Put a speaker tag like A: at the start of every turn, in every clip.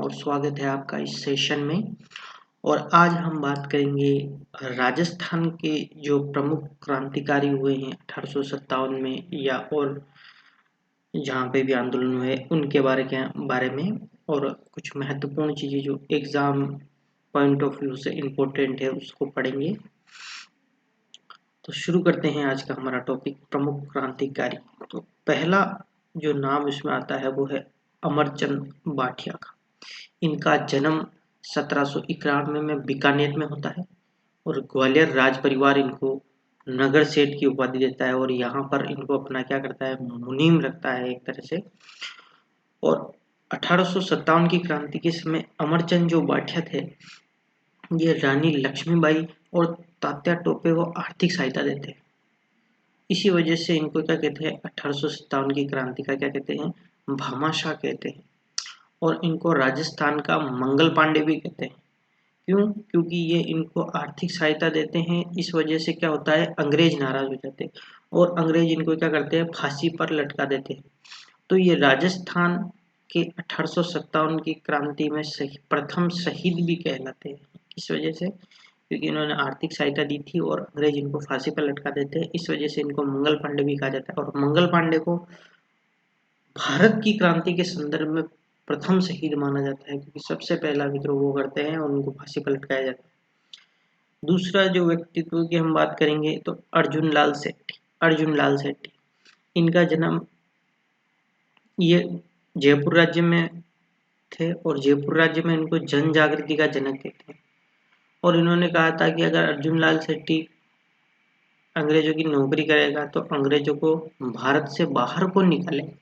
A: और स्वागत है आपका इस सेशन में। और आज हम बात करेंगे राजस्थान के जो प्रमुख क्रांतिकारी हुए हैं 1857 में या और जहाँ पे भी आंदोलन हुए उनके बारे में और कुछ महत्वपूर्ण चीज़ें जो एग्जाम पॉइंट ऑफ व्यू से इम्पोर्टेंट है उसको पढ़ेंगे। तो शुरू करते हैं आज का हमारा टॉपिक प्रमुख क्रांतिकारी। तो पहला जो नाम इसमें आता है वो है अमरचंद बाठिया का। इनका जन्म 1791 में बीकानेर में होता है और ग्वालियर राज परिवार इनको नगर सेठ की उपाधि देता है और यहाँ पर इनको अपना क्या करता है, मुनीम रखता है एक तरह से। और 1857 की क्रांति के समय अमरचंद जो बाठिया थे ये रानी लक्ष्मीबाई और तात्या टोपे को आर्थिक सहायता देते हैं। इसी वजह से इनको क्या कहते हैं, 1857 की क्रांति का क्या कहते हैं, भामाशाह कहते हैं। और इनको राजस्थान का मंगल पांडे भी कहते हैं। क्यों? क्योंकि ये इनको आर्थिक सहायता देते हैं। इस वजह से क्या होता है, अंग्रेज नाराज हो जाते हैं और अंग्रेज इनको क्या करते हैं, फांसी पर लटका देते हैं। तो ये राजस्थान के 1857 की क्रांति में प्रथम शहीद भी कहलाते हैं। इस वजह से क्योंकि इन्होंने आर्थिक सहायता दी थी और अंग्रेज इनको फांसी पर लटका देते हैं, इस वजह से इनको मंगल पांडे भी कहा जाता है। और मंगल पांडे को भारत की क्रांति के संदर्भ में प्रथम शहीद माना जाता है क्योंकि सबसे पहला विद्रोह वो करते हैं और उनको फांसी पर लटकाया जाता है। दूसरा जो व्यक्तित्व की हम बात करेंगे तो अर्जुन लाल सेठी। इनका जन्म ये जयपुर राज्य में थे और जयपुर राज्य में इनको जन जागृति का जनक कहते हैं। और इन्होंने कहा था कि अगर अर्जुन लाल सेठी अंग्रेजों की नौकरी करेगा तो अंग्रेजों को भारत से बाहर को निकालेगा।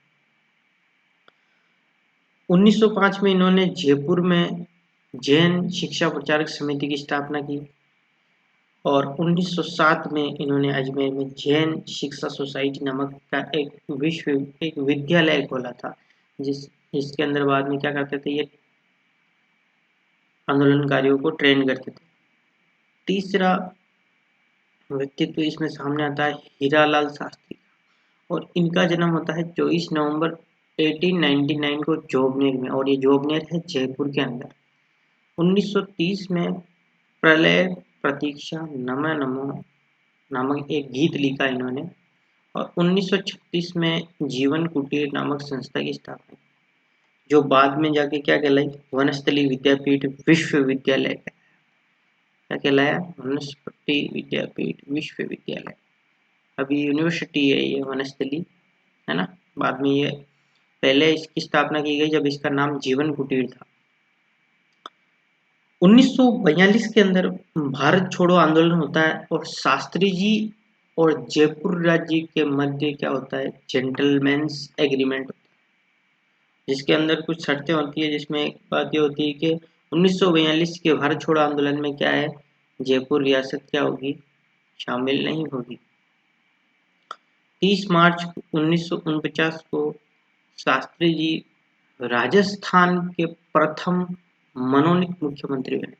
A: 1905 में इन्होंने जयपुर में जैन शिक्षा प्रचारक समिति की स्थापना की और 1907 में इन्होंने अजमेर में जैन शिक्षा सोसाइटी नामक का एक विद्यालय खोला था जिसके अंदर बाद में क्या करते थे, ये आंदोलनकारियों को ट्रेन करते थे। तीसरा व्यक्तित्व इसमें सामने आता है हीरालाल शास्त्री और इनका जन्म होता है 24 नवंबर 1899 को जोबनेर में और ये जोबनेर है जयपुर के अंदर। 1930 में प्रलय प्रतीक्षा नमः नमो नामक एक गीत लिखा इन्होंने और 1936 में जीवन कुटीर नामक संस्था की स्थापना जो बाद में जाके क्या कहलाई, वनस्थली विद्यापीठ विश्वविद्यालय। क्या कहलाया, वनस्पति विद्यापीठ विश्वविद्यालय। अभी यूनिवर्सिटी है ये वनस्थली, है ना। बाद में ये पहले इसकी स्थापना की गई जब इसका नाम जीवन कुटीर था। 1942 के अंदर भारत छोड़ो आंदोलन होता है और शास्त्री जी और जयपुर राज्य के मध्य क्या होता है, जेंटलमैन्स एग्रीमेंट, जिसके अंदर कुछ शर्तें होती है। जिसमें एक बात ये होती है कि 1942 के भारत छोड़ो आंदोलन में क्या है, जयपुर रियासत क्या होगी, शामिल नहीं होगी। 30 मार्च 1949 को शास्त्री जी राजस्थान के प्रथम मनोनीत मुख्यमंत्री बने,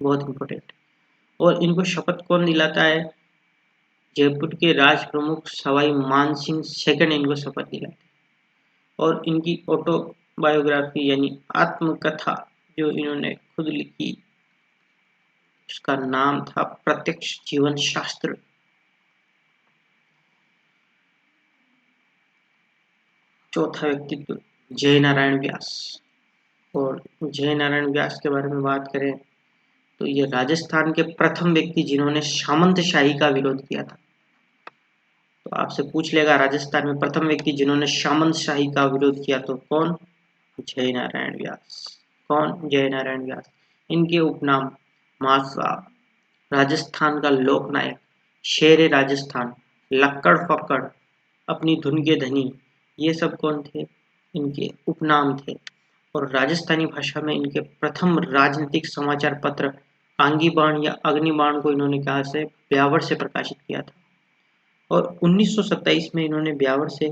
A: बहुत इंपॉर्टेंट। और इनको शपथ कौन दिलाता है, जयपुर के राज प्रमुख सवाई मानसिंह सेकंड इनको शपथ दिलाते हैं। और इनकी ऑटोबायोग्राफी यानी आत्मकथा जो इन्होंने खुद लिखी उसका नाम था प्रत्यक्ष जीवन शास्त्र। चौथा व्यक्तित्व जय नारायण व्यास। और जय नारायण व्यास के बारे में बात करें तो ये राजस्थान के प्रथम व्यक्ति जिन्होंने सामंतशाही का विरोध किया था। तो आपसे पूछ लेगा राजस्थान में प्रथम व्यक्ति जिन्होंने सामंतशाही का विरोध किया तो कौन, जय नारायण व्यास। कौन, जय नारायण व्यास। इनके उपनाम मासा, राजस्थान का लोकनायक, शेर राजस्थान, लक्कड़ फक्कड़, अपनी धुन के धनी, ये सब कौन थे, इनके उपनाम थे। और राजस्थानी भाषा में इनके प्रथम राजनीतिक समाचार पत्र आंगी बाण या अग्निबाण को इन्होंने कहा से ब्यावर से प्रकाशित किया था। और 1927 में इन्होंने ब्यावर से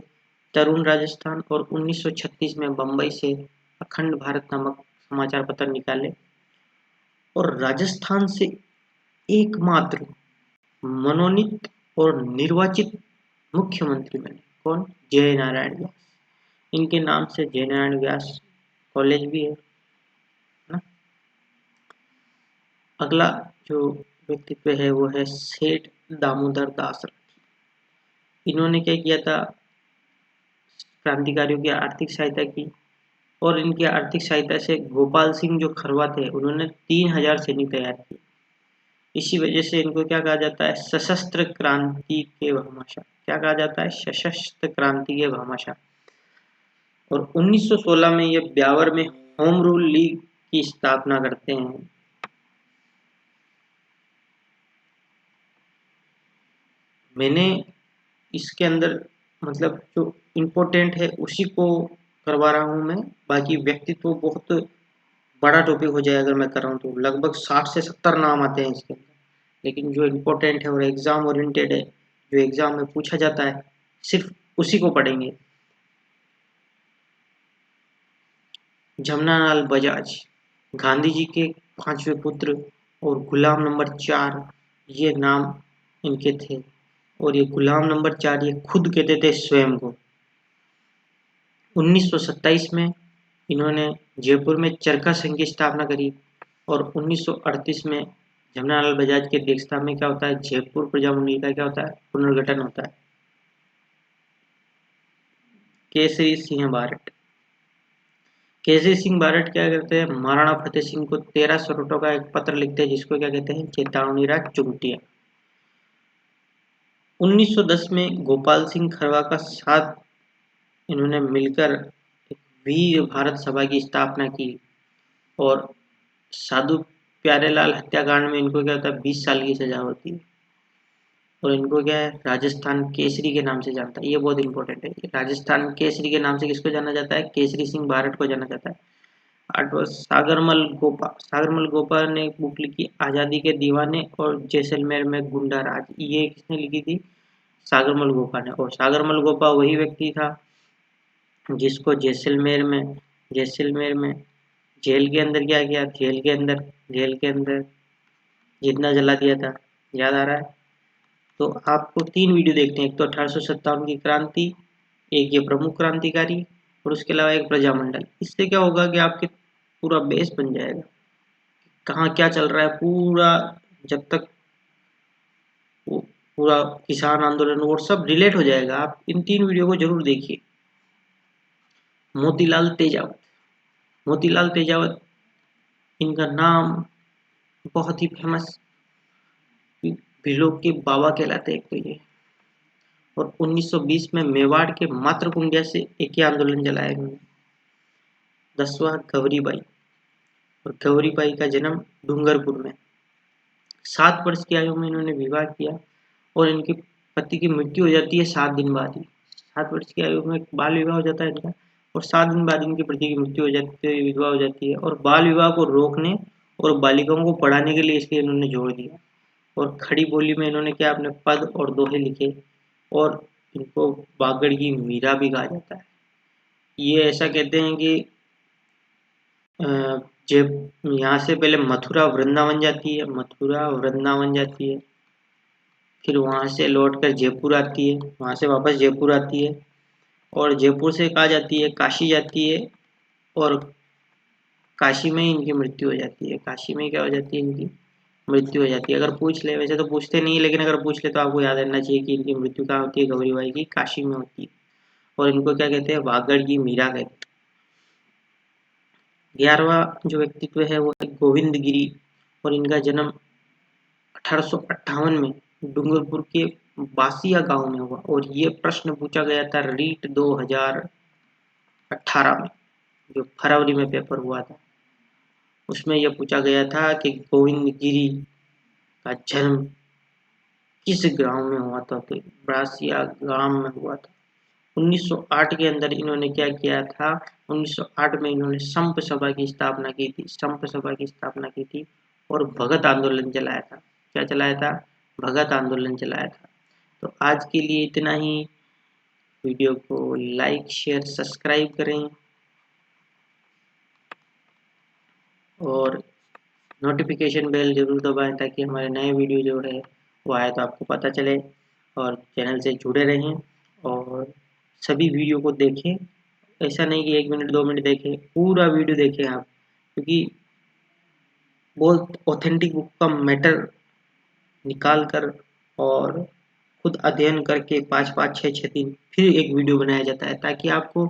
A: तरुण राजस्थान और 1936 में बंबई से अखंड भारत नामक समाचार पत्र निकाले। और राजस्थान से एकमात्र मनोनीत और निर्वाचित मुख्यमंत्री बने, कौन, जय नारायण व्यास। इनके नाम से जय नारायण व्यास कॉलेज भी है ना। अगला जो व्यक्तित्व है वो है सेठ दामोदर दास। इन्होंने क्या किया था, क्रांतिकारियों की आर्थिक सहायता की, और इनकी आर्थिक सहायता से गोपाल सिंह जो खरवा थे उन्होंने 3000 सैनिक तैयार किए। इसी वजह से इनको क्या कहा जाता है, सशस्त्र क्रांति के भामाशाह। क्या कहा जाता है, सशस्त्र क्रांति के भामाशाह। और 1916 में ये ब्यावर में होम रूल लीग की स्थापना करते हैं। मैंने इसके अंदर मतलब जो इम्पोर्टेंट है उसी को करवा रहा हूँ मैं, बाकी व्यक्तित्व बहुत बड़ा टॉपिक हो जाए अगर मैं कर रहा हूँ तो, लगभग 60 से 70 नाम आते हैं इसके अंदर। लेकिन जो इम्पोर्टेंट है और एग्जाम ओरिएंटेड है, जो एग्जाम में पूछा जाता है, सिर्फ उसी को पढ़ेंगे। जमनालाल बजाज गांधी जी के 5वें पुत्र और गुलाम नंबर 4, ये नाम इनके थे। और ये गुलाम नंबर 4 ये खुद कहते थे स्वयं को। 1927 में इन्होंने जयपुर में चरखा संघ की स्थापना करी। और 1938 में जमनालाल बजाज की अध्यक्षता में क्या होता है, जयपुर प्रजा मंडली का क्या होता है, पुनर्गठन होता है। केसरी सिंह बारट। केसरी सिंह बारट क्या करते हैं, महाराणा फतेह सिंह को 13 सरोटों का एक पत्र लिखते हैं जिसको क्या कहते हैं, चेतावनी राज चुंगटिया। 1910 में गोपाल सिंह खरवा का साथ इन्होंने मिलकर एक वीर भारत सभा की स्थापना की। और साधु प्यारेलाल हत्याकांड में इनको क्या होता है, 20 साल की सजा होती है। और इनको क्या है, राजस्थान केसरी के नाम से जानता है। ये बहुत इंपॉर्टेंट है, राजस्थान केसरी के नाम से किसको जाना जाता है, केसरी सिंह बारट को जाना जाता है। आठवां सागरमल गोपा। सागरमल गोपा ने एक बुक लिखी, आजादी के दीवाने और जैसलमेर में गुंडा राज। ये किसने लिखी थी, सागरमल गोपा ने। और सागरमल गोपा वही व्यक्ति था जिसको जैसलमेर में जेल के अंदर क्या किया, जेल के अंदर जितना जला दिया था, याद आ रहा है। तो आपको 3 वीडियो देखते हैं, एक तो 1857 की क्रांति, एक ये प्रमुख क्रांतिकारी, और उसके अलावा एक प्रजामंडल। इससे क्या होगा कि आपके पूरा बेस बन जाएगा, कहाँ क्या चल रहा है पूरा। जब तक वो पूरा किसान आंदोलन और सब रिलेट हो जाएगा। आप इन 3 वीडियो को जरूर देखिए। मोतीलाल तेजावत। मोतीलाल तेजावत इनका नाम बहुत ही फेमस, भीलों के बाबा कहलाते हैं एक तो ये। और 1920 में मेवाड़ के मातृ कुंडिया से एक ही आंदोलन चलाया इन्होंने। 10वां गौरीबाई। और गौरीबाई का जन्म डूंगरपुर में। 7 वर्ष की आयु में इन्होंने विवाह किया और इनके पति की मृत्यु हो जाती है 7 दिन बाद ही। 7 वर्ष की आयु में बाल विवाह हो जाता है इनका, और 7 दिन बाद इनके पति की मृत्यु हो जाती है, विधवा हो जाती है। और बाल विवाह को रोकने और बालिकाओं को पढ़ाने के लिए इसलिए इन्होंने जोर दिया। और खड़ी बोली में इन्होंने क्या अपने पद और दोहे लिखे, और इनको बागड़ की मीरा भी कहा जाता है। ये ऐसा कहते हैं कि यहाँ से पहले मथुरा वृंदावन जाती है, फिर वहां से लौटकर जयपुर आती है, वहां से वापस जयपुर आती है, और जयपुर से कहा जाती है काशी जाती है, और काशी में ही इनकी मृत्यु हो जाती है। काशी में क्या हो जाती है, इनकी मृत्यु हो जाती है। अगर पूछ ले, वैसे तो पूछते नहीं, लेकिन अगर पूछ ले तो आपको याद रहना चाहिए कि इनकी मृत्यु कहाँ होती है, गौरीबाई की काशी में होती है। और इनको क्या कहते हैं, वागड़ की मीरा कहते हैं। 11वां जो व्यक्तित्व है वो है गोविंद गिरी। और इनका जन्म 1858 में डूंगरपुर के बासिया गांव में हुआ। और ये प्रश्न पूछा गया था रीट 2018 में, जो फरवरी में पेपर हुआ था, उसमें यह पूछा गया था कि गोविंद गिरी का जन्म किस गांव में हुआ था, तो बासिया गांव में हुआ था। 1908 के अंदर इन्होंने क्या किया था, 1908 में इन्होंने संप सभा की स्थापना की थी, और भगत आंदोलन चलाया था। क्या चलाया था, भगत आंदोलन चलाया था। तो आज के लिए इतना ही। वीडियो को लाइक शेयर सब्सक्राइब करें, और नोटिफिकेशन बेल जरूर दबाएं ताकि हमारे नए वीडियो जो है वो आए तो आपको पता चले। और चैनल से जुड़े रहें और सभी वीडियो को देखें ऐसा नहीं कि 1 मिनट 2 मिनट देखें, पूरा वीडियो देखें आप, क्योंकि बहुत ऑथेंटिक बुक का मैटर निकाल कर और खुद अध्ययन करके 5-5 6-6 दिन फिर एक वीडियो बनाया जाता है, ताकि आपको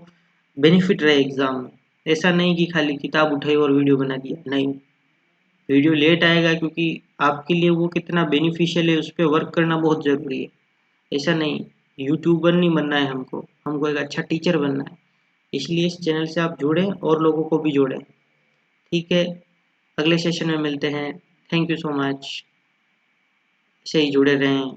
A: बेनिफिट रहे एग्जाम में। ऐसा नहीं कि खाली किताब उठाई और वीडियो बना दिया, नहीं। वीडियो लेट आएगा क्योंकि आपके लिए वो कितना बेनिफिशियल है उस पर वर्क करना बहुत ज़रूरी है। ऐसा नहीं, यूट्यूबर नहीं बनना है हमको, हमको एक अच्छा टीचर बनना है। इसलिए इस चैनल से आप जुड़ें और लोगों को भी जोड़ें। ठीक है, अगले सेशन में मिलते हैं। Thank you so much. ऐसे ही जुड़े रहें।